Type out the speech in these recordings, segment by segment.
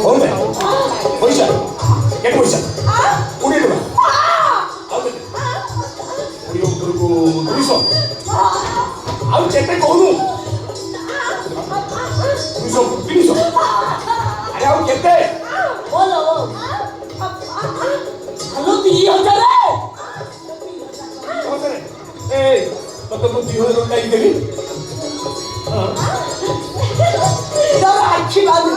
얼마? 어디서? 걔는 어디서? 우리 누나. 우리 그리고 누리서. 아우 제때 거누. 누리서. 아니 아우 제때. Olo. Ano di 여자래? 에이, 너또 뒤에서 나이 되니? 너를 아키 만든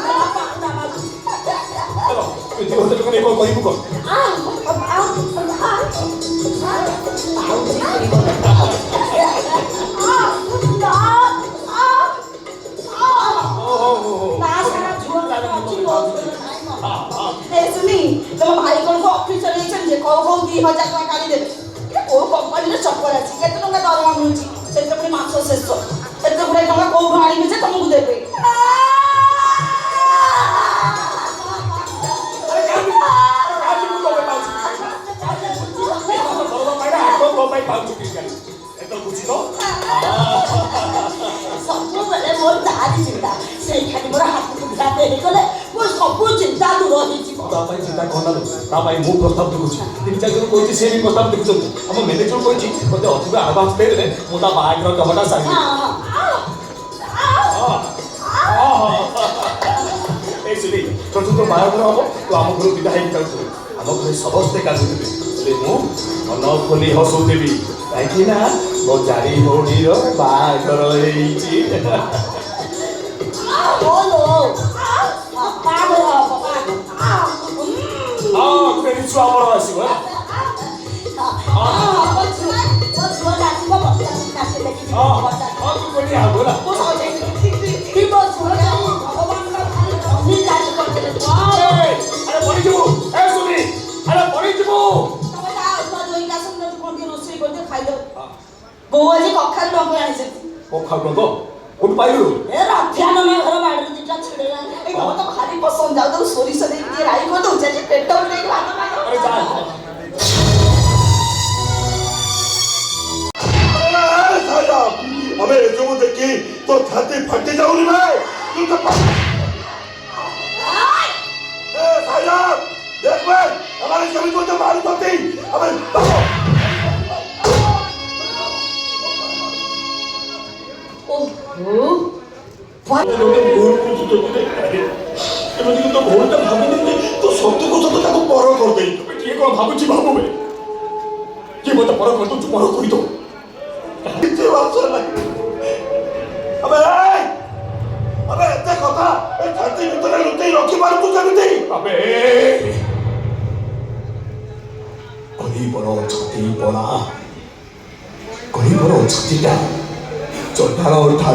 그 뒤에서 저거 내거 입은 거. 나 사람 좋아하는 सुनी जब भाई को ऑफिस चले चले को 2000 टका गाड़ी देबे ये को कंपनी रे चक्कर अछि केते टका दरमा मिलुची सेते पुनी मास शेष एते गुडे टका को गाड़ी में जे तुमको देबे सब बेले मोर दादी चिंता से खाली मोर हाथ को भिड़ा दे गले मोर सब चिंता दूर होई छी तापाई चिंता करना तापाई मु प्रस्ताव देखुची तीन चार जन कोइची से भी प्रस्ताव देखुचंती हम मैनेजर कोइची मते अधिक एडवांस दे दे मु ता बाइक रो डबटा सारी ए सुनी तो बाइक रो हो तो हम घर विदाई करछु हम घर समस्त काज देबे ले मु मन खोली हसो देबी काई ना मो चारी भौणी रो बाइक रो हेची बोलो पागल 그래 수학으로 하시고요. 그거리 하고요. 하나 버리지고, 애소리, 하나 버리지고. गोवाजी कखन रंग आइसे कखन रंग कोट पाइलु ए राध्यान में घर माडर दिटा छडेला ए तो भारी पसंद जाऊ तो सोरिस दे दिए राई को तो जे पेट में नहीं भात अरे जा साहब अबे जो देखी तो छाती फट जाऊनी मैं तू तो ए साहब देख मैं हमारे जमीन को तो मारू तो नहीं अबे ओहो लोगे भूल को तो एमती तो भूल तो भाबी तो सत्य को सत्य ताको पर कर दे ये कोन भाबुची भाबु बे ये मत पर कर तू पर करी दो किते बात लगे अबे एते कथा ए छाती भीतर लुटेई रखी पार तू केमिति अबे कोई बड़ो छाती बड़ा कोई बड़ो छाती का चोटारा उठा